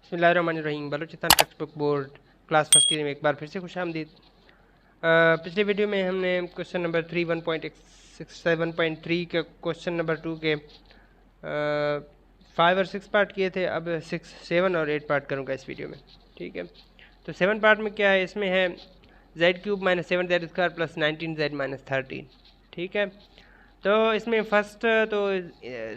बिस्मिल्लाहिर्रहमानिर्रहीम। Balochistan text book board class first year में एक बार फिर से खुशामदीद। पिछले वीडियो में हमने क्वेश्चन नंबर 3 1.7.3 के क्वेश्चन नंबर 2 के 5 और 6 पार्ट किए थे। अब 6, 7 और 8 पार्ट करूँगा इस वीडियो में। ठीक है, तो 7 पार्ट में क्या है, इसमें है z³ - 7z² + 19z - 13। ठीक है, तो इसमें फर्स्ट तो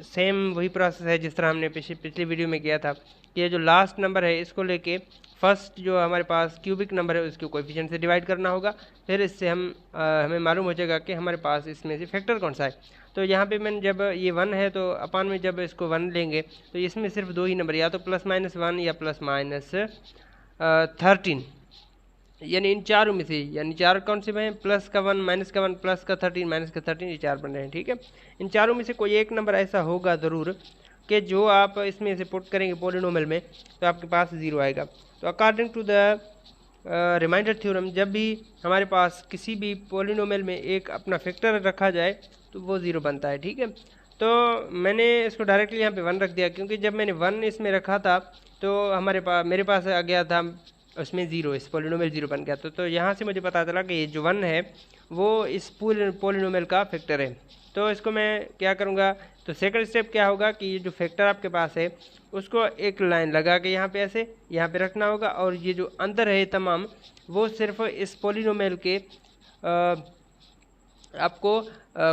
सेम वही प्रोसेस है जिस तरह हमने पिछली वीडियो में किया था कि ये जो लास्ट नंबर है इसको लेके फर्स्ट जो हमारे पास क्यूबिक नंबर है उसको कोएफिशिएंट से डिवाइड करना होगा। फिर इससे हमें मालूम हो जाएगा कि हमारे पास इसमें से फैक्टर कौन सा है। तो यहाँ पे मैंने जब ये 1 है तो अपान में जब इसको 1 लेंगे तो इसमें सिर्फ दो ही नंबर, या तो +-1 या +-13, यानी इन चारों में से, यानी चार कौन से हैं, प्लस का 1, माइनस का 1, प्लस का 13, माइनस का 13, ये चार बन रहे हैं। ठीक है, इन चारों में से कोई एक नंबर ऐसा होगा ज़रूर कि जो आप इसमें से पुट करेंगे पॉलिनोमियल में तो आपके पास 0 आएगा। तो according to the reminder theorem, जब भी हमारे पास किसी भी पॉलिनोमियल में एक अपना फैक्टर रखा जाए तो वो 0 बनता है। ठीक है, तो मैंने इसको डायरेक्टली यहाँ पे 1 रख दिया, क्योंकि जब मैंने 1 इसमें रखा था तो मेरे पास आ गया था उसमें 0, इस पॉलिनोमियल 0 बन गया। तो यहाँ से मुझे पता चला कि ये जो 1 है वो इस पॉलिनोमियल का फैक्टर है। तो इसको मैं क्या करूँगा, तो सेकंड स्टेप क्या होगा कि ये जो फैक्टर आपके पास है उसको एक लाइन लगा के यहाँ पे ऐसे यहाँ पे रखना होगा, और ये जो अंदर है तमाम वो सिर्फ इस पॉलिनोमियल के आपको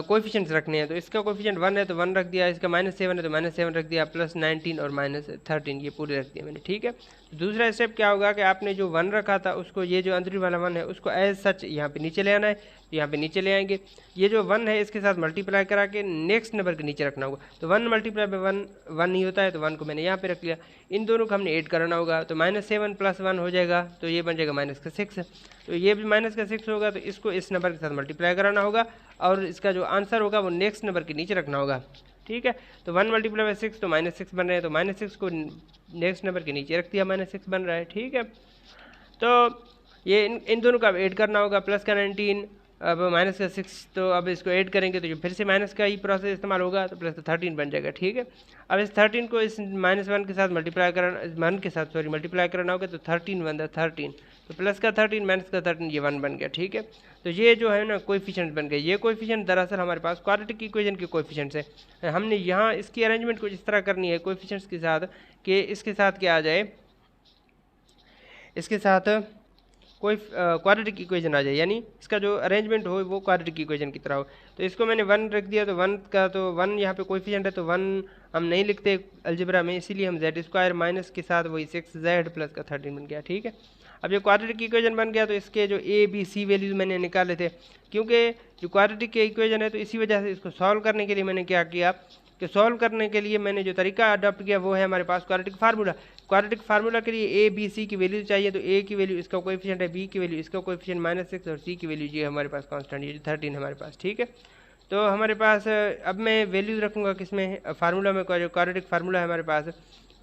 कोएफिशिएंट्स रखने हैं। तो इसका कोएफिशिएंट 1 है तो 1 रख दिया, इसका -7 है तो -7 रख दिया, +19 और -13 ये पूरे रख दिया मैंने। ठीक है, तो दूसरा स्टेप क्या होगा कि आपने जो 1 रखा था उसको, ये जो अंदर वाला 1 है उसको एज सच यहाँ पे नीचे ले आना है। तो यहाँ पे नीचे ले आएंगे, ये जो 1 है इसके साथ मल्टीप्लाई करा के नेक्स्ट नंबर के नीचे रखना होगा। तो 1 × 1 1 नहीं होता है, तो 1 को मैंने यहाँ पे रख लिया। इन दोनों को हमने ऐड कराना होगा, तो -7 + 1 हो जाएगा, तो ये बन जाएगा -6। तो ये भी -6 होगा, तो इसको इस नंबर के साथ मल्टीप्लाई कराना होगा और इसका जो आंसर होगा वो नेक्स्ट नंबर के नीचे रखना होगा। ठीक है, तो 1 × 6 तो -6 बन रहे हैं, तो -6 को नेक्स्ट नंबर के नीचे रख दिया, -6 बन रहा है। ठीक है, तो ये इन दोनों का ऐड करना होगा, प्लस का 19 अब माइनस का 6, तो अब इसको ऐड करेंगे तो जो फिर से माइनस का ही प्रोसेस इस्तेमाल होगा, तो प्लस का 13 बन जाएगा। ठीक है, अब इस 13 को इस -1 के साथ मल्टीप्लाई करना, 1 के साथ सॉरी मल्टीप्लाई करना होगा, तो 13 बन रहा 13, तो प्लस का 13 माइनस का 13 ये 1 बन गया। ठीक है, तो ये जो है ना कोएफिशिएंट बन गए। ये कोएफिशिएंट दरअसल हमारे पास क्वाड्रेटिक इक्वेशन के कोएफिशिएंट्स है। हमने यहाँ इसकी अरेंजमेंट कुछ इस तरह करनी है कोएफिशिएंट्स के साथ कि इसके साथ क्या आ जाए, इसके साथ कोई क्वाड्रेटिक इक्वेशन आ जाए, यानी इसका जो अरेंजमेंट हो वो क्वाड्रेटिक इक्वेशन की तरह हो। तो इसको मैंने 1 रख दिया, तो 1 का तो 1 यहाँ पे कोएफिशिएंट है, तो 1 हम नहीं लिखते अलजेब्रा में, इसीलिए हम z² माइनस के साथ वही 6z प्लस का 13 बन गया। ठीक है, अब ये क्वाड्रेटिक इक्वेशन बन गया, तो इसके जो a b c वैल्यूज मैंने निकाले थे, क्योंकि जो क्वाड्रेटिक के इक्वेशन है तो इसी वजह से इसको सॉल्व करने के लिए मैंने क्या किया कि सॉल्व करने के लिए मैंने जो तरीका अडॉप्ट किया वो है हमारे पास क्वाड्रेटिक फार्मूला। क्वाड्रेटिक फार्मूला के लिए ए बी सी की वैल्यू चाहिए, तो ए की वैल्यू इसका कोएफिशिएंट है, बी की वैल्यू इसका कोएफिशिएंट -6 और सी की वैल्यू ये हमारे पास कांस्टेंट, ये 13 हमारे पास। ठीक है, तो हमारे पास अब मैं वैल्यूज रखूँगा किसमें, फार्मूला में, क्वाड्रेटिक फार्मूला है हमारे पास।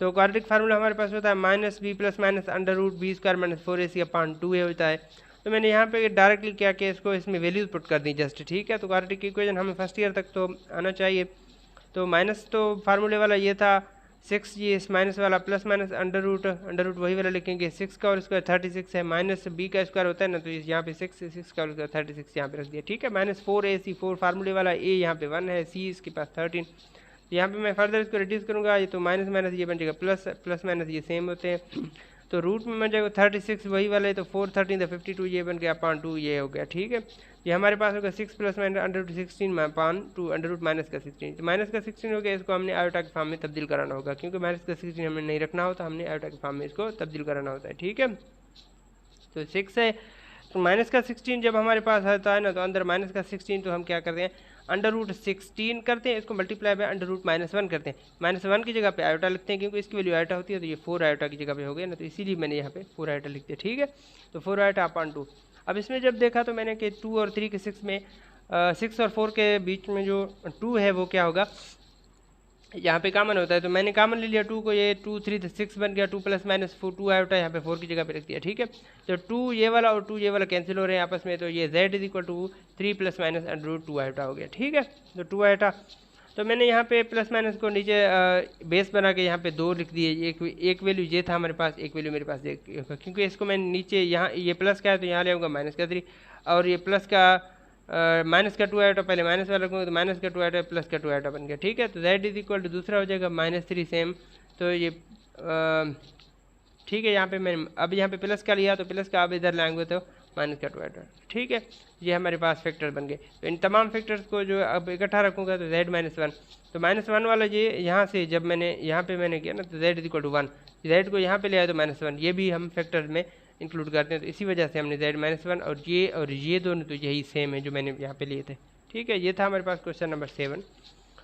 तो क्वाड्रेटिक फार्मूला हमारे पास होता है -b + -√b² - 4ac/2a होता है। तो मैंने यहाँ पे डायरेक्टली क्या किया, इसको इसमें वैल्यूज पुट कर दी जस्ट। ठीक है, तो क्वाड्रेटिक इक्वेशन हमें फर्स्ट ईयर तक तो आना चाहिए। तो माइनस तो फार्मूले वाला ये था 6, ये इस माइनस वाला प्लस माइनस अंडर रूट वही वाला लिखेंगे 6 का और स्क्वायर 36 है, माइनस b का स्क्वायर होता है ना, तो यहाँ पे 6 का और स्क्वायर 36 यहाँ पे रख दिया। ठीक है, -4ac 4 फार्मूले वाला, a यहाँ पे 1 है, c इसके पास 13। तो यहाँ पे मैं फर्दर इसको रिड्यूस करूँगा, ये तो माइनस माइनस ये बन जाएगा प्लस, प्लस माइनस ये सेम होते हैं, तो रूट में बन जाएगा 36 वही वाला है, तो 4 13 तो 52 ये बन गया, /2 ये हो गया। ठीक है, ये हमारे पास होगा 6 + -√16 /2 माइनस का 16, तो माइनस का 16 हो गया, इसको हमने आयोटा के फॉर्म में तब्दील कराना होगा, क्योंकि माइनस का 16 हमें नहीं रखना होता, हमने आयोटा के फॉर्म में इसको तब्दील कराना होता है। ठीक है, तो 6 है, तो माइनस का 16 जब हमारे पास आता है ना, तो अंदर माइनस का 16 तो हम क्या करते हैं √16 करते हैं, इसको मल्टीप्लाई बाय √-1 करते हैं, -1 की जगह पे आयोटा लिखते हैं, क्योंकि इसकी वैल्यू आयोटा होती है, तो ये 4 आयोटा की जगह पे हो गया ना, तो इसीलिए मैंने यहाँ पे 4 आयोटा लिख दिया। ठीक है, तो 4 आयोटा/2। अब इसमें जब देखा तो मैंने कि 2 और 3 के 6 में 6 और 4 के बीच में जो 2 है वो क्या होगा, यहाँ पे कॉमन होता है, तो मैंने कॉमन ले लिया 2 को, ये 2 3 तो 6 बन गया, 2 + -4 2 आयोटा यहाँ पे 4 की जगह पे रख दिया। ठीक है, तो 2 ये वाला और 2 ये वाला कैंसिल हो रहे हैं आपस में, तो ये z = 3 ± √2 आयोटा हो गया। ठीक है, तो 2 आयोटा, तो मैंने यहाँ पे प्लस माइनस को नीचे बेस बना के यहाँ पे 2 लिख दिए। एक वैल्यू ये था हमारे पास, एक वैल्यू मेरे पास क्योंकि इसको मैंने नीचे यहाँ ये प्लस का है तो यहाँ ले आऊँगा माइनस का 3, और ये प्लस का माइनस का 2 आया, पहले माइनस वाला रखूँगा तो माइनस का 2 आया प्लस का 2 आया बन गया। ठीक है, तो z इज इक्वल टू दूसरा हो जाएगा -3 सेम। तो ये ठीक है, यहाँ पे मैंने अब यहाँ पे प्लस का लिया तो प्लस का अब इधर लाएंगे तो माइनस का 2 आया। ठीक है, ये हमारे पास फैक्टर बन गए। तो इन तमाम फैक्टर्स को जो अब इकट्ठा रखूँगा तो z-1, तो -1 वाला ये यहाँ से जब मैंने यहाँ पे मैंने किया ना तो z is equal to 1, z को यहाँ पे ले आया तो -1, ये भी हम फैक्टर में इंक्लूड करते हैं। तो इसी वजह से हमने z-1 और ये दोनों तो यही सेम है जो मैंने यहाँ पे लिए थे। ठीक है, ये था हमारे पास क्वेश्चन नंबर 7।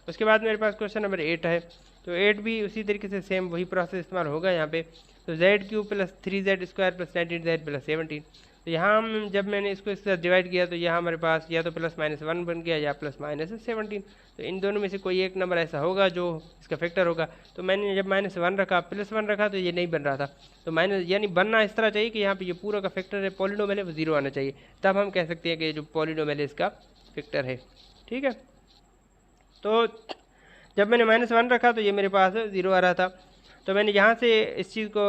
उसके बाद मेरे पास क्वेश्चन नंबर 8 है। तो 8 भी उसी तरीके से सेम वही प्रोसेस इस्तेमाल होगा यहाँ पे। तो z³ + 3z² + 19z + 17। तो यहाँ हम जब मैंने इसको इसके साथ डिवाइड किया तो यहाँ हमारे पास या तो +-1 बन गया या +-17। तो इन दोनों में से कोई एक नंबर ऐसा होगा जो इसका फैक्टर होगा। तो मैंने जब -1 रखा +1 रखा तो ये नहीं बन रहा था। तो माइनस यानी बनना इस तरह चाहिए कि यहाँ पे ये पूरा का फैक्टर है, पॉलिनोमियल है, वो 0 आना चाहिए, तब हम कह सकते हैं कि जो पॉलिनोमियल है इसका फैक्टर है। ठीक है, तो जब मैंने -1 रखा तो ये मेरे पास 0 आ रहा था। तो मैंने यहाँ से इस चीज़ को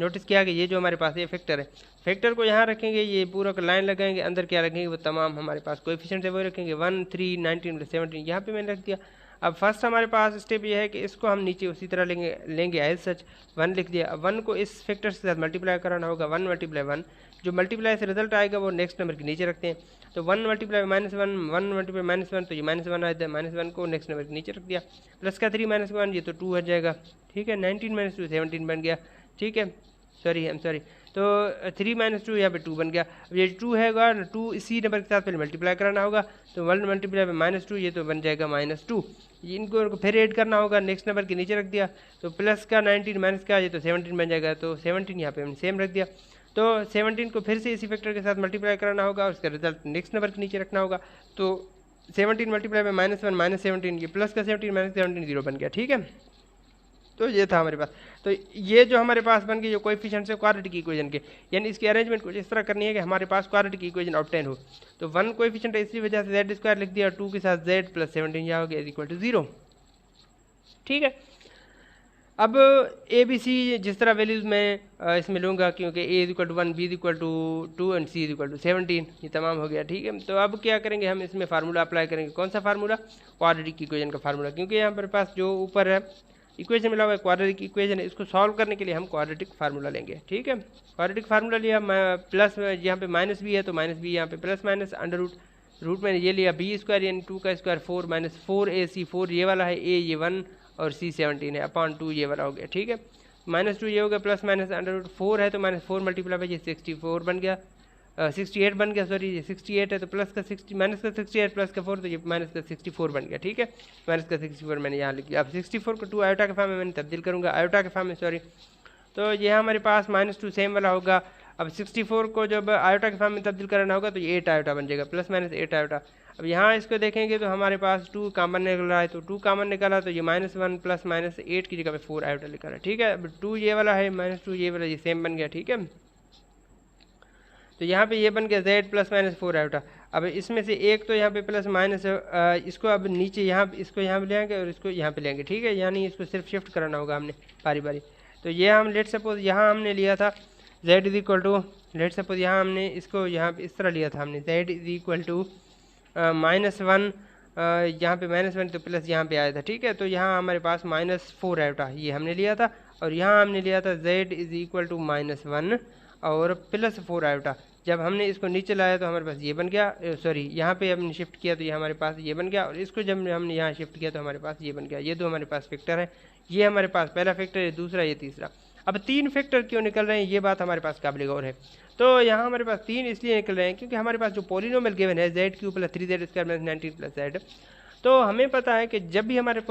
नोटिस किया कि ये जो हमारे पास ये फैक्टर है, फैक्टर को यहाँ रखेंगे, ये पूरा का लाइन लगाएंगे, अंदर क्या रखेंगे वो तमाम हमारे पास कोएफिशिएंट है वो रखेंगे, 1, 3, 19 + 17 यहाँ पे मैंने रख दिया। अब फर्स्ट हमारे पास स्टेप ये है कि इसको हम नीचे उसी तरह लेंगे एज सच 1 लिख दिया। अब 1 को इस फैक्टर के साथ मल्टीप्लाई कराना होगा, 1 × 1, जो मल्टीप्लाई से रिजल्ट आएगा वो नेक्स्ट नंबर के नीचे रखते हैं। तो 1 × -1, 1 × -1, तो ये -1 आया था, -1 को नेक्स्ट नंबर के नीचे रख दिया। प्लस का 3 - 1 ये तो 2 हो जाएगा। ठीक है, 19 - 2 17 बन गया। ठीक है, सॉरी तो 3 - 2 यहाँ पे 2 बन गया। अब ये 2 हैगा, 2 इसी नंबर के साथ पहले मल्टीप्लाई कराना होगा, तो 1 × -2 ये तो बन जाएगा -2। इनको फिर ऐड करना होगा, नेक्स्ट नंबर के नीचे रख दिया। तो प्लस का 19 माइनस का ये तो 17 बन जाएगा, तो 17 यहाँ पे हमने सेम रख दिया। तो 17 को फिर से इसी फैक्टर के साथ मल्टीप्लाई कराना होगा और उसका रिजल्ट नेक्स्ट नंबर के नीचे रखना होगा। तो 17 × -1 -17, ये प्लस का 17 - 17 0 बन गया। ठीक है, तो ये था हमारे पास। तो ये जो हमारे पास बन गई जो कोएफिशिएंट्स है क्वाड्रेटिक इक्वेशन के, यानी इसकी अरेंजमेंट कुछ इस तरह करनी है कि हमारे पास क्वाड्रेटिक इक्वेशन ऑब्टेन हो। तो 1 कोएफिशिएंट है, इसी वजह से z² लिख दिया, 2 के साथ z + 17 यहाँ हो गया इक्वल टू 0। ठीक है, अब ए बी सी जिस तरह वैल्यूज़ मैं इसमें लूँगा, क्योंकि a = 1, b = 2 एंड c = 17, ये तमाम हो गया। ठीक है, तो अब क्या करेंगे, हम इसमें फार्मूला अप्लाई करेंगे। कौन सा फार्मूला? क्वाड्रेटिक इक्वेशन का फार्मूला, क्योंकि यहाँ पर पास जो ऊपर है इक्वेशन मिला हुआ है क्वाड्रेटिक इक्वेशन है, इसको सॉल्व करने के लिए हम क्वाड्रेटिक फार्मूला लेंगे। ठीक है, क्वाड्रेटिक फार्मूला लिया, प्लस यहाँ पे माइनस भी है तो माइनस भी यहाँ पे प्लस माइनस अंडर रूट मैंने ये लिया b² यानी 2 का स्क्वायर 4 - 4ac, 4 ये वाला है, a ये 1 और c 17 है, अपॉन 2 ये वाला हो गया। ठीक है, -2 ये हो गया, प्लस माइनस अंडर रूट 4 है तो -4 मल्टीप्लाई बाई ये 64 बन गया, 68 बन गया, सॉरी ये 68 है तो प्लस का 60 माइनस का 68 प्लस का 4 तो ये माइनस का 64 बन गया। ठीक है, माइनस का 64 मैंने यहाँ लिख दिया। अब 64 को 2 आयोटा के फॉर्म में मैंने तब्दील करूँगा, आयोटा के फॉर्म में, सॉरी। तो ये हमारे पास -2 सेम वाला होगा। अब 64 को जब आयोटा के फॉर्म में तब्दील करना होगा तो ये 8 आयोटा बन जाएगा, प्लस माइनस 8 आयोटा। अब यहाँ इसको देखेंगे तो हमारे पास 2 कॉमन निकल रहा है, तो 2 कॉमन निकला तो ये -1 प्लस माइनस 8 की जगह पे 4 आयोटा लिखा है। ठीक है, अब 2 ये वाला है, -2 ये वाला, ये सेम बन गया। ठीक है, तो यहाँ पे ये बन गया z + -4 आयोटा। अब इसमें से एक तो यहाँ पे प्लस माइनस इसको अब नीचे यहाँ इसको यहाँ पे ले आएंगे और इसको यहाँ पे लेंगे। ठीक है, यानी इसको सिर्फ शिफ्ट कराना होगा हमने बारी बारी। तो ये हम लेट सपोज यहाँ हमने लिया था z = लेट सपोज यहाँ हमने इसको यहाँ पे इस तरह लिया था हमने z = -1, यहाँ पे -1 तो प्लस यहाँ पे आया था। ठीक है, तो यहाँ हमारे पास -4 आयोटा ये हमने लिया था, और यहाँ हमने लिया था z = -1 और +4 आयोटा। जब हमने इसको नीचे लाया तो हमारे पास ये बन गया, सॉरी यहाँ पे हमने शिफ्ट किया तो ये हमारे पास ये बन गया, और इसको जब हमने यहाँ शिफ्ट किया तो हमारे पास ये बन गया। ये दो हमारे पास फैक्टर है, ये हमारे पास पहला फैक्टर है, दूसरा ये तीसरा। अब 3 फैक्टर क्यों निकल रहे हैं, ये बात हमारे पास काबिल गौर है। तो यहाँ हमारे पास 3 इसलिए निकल रहे हैं क्योंकि हमारे पास जो पॉलिनोमियल गिवन है z³ + 3z² - 19 + z, तो हमें पता है कि जब भी हमारे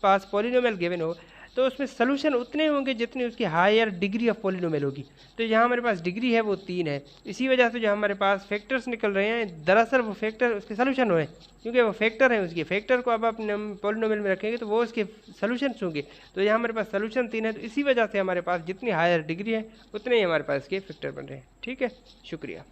पास पॉलिनोमियल गिवन हो तो उसमें सोल्यूशन उतने होंगे जितनी उसकी हायर डिग्री ऑफ पॉलिनोमियल होगी। तो यहाँ हमारे पास डिग्री है वो 3 है, इसी वजह से जो हमारे पास फैक्टर्स निकल रहे हैं दरअसल वो फैक्टर उसके सोल्यूशन हुए, क्योंकि वो फैक्टर है, उसके फैक्टर को अब अपने पॉलिनोमियल में रखेंगे तो वो उसके सोल्यूशंस होंगे। तो यहाँ हमारे पास सोल्यूशन 3 है, तो इसी वजह से हमारे पास जितनी हायर डिग्री है उतने ही हमारे पास इसके फैक्टर बन रहे हैं। ठीक है, शुक्रिया।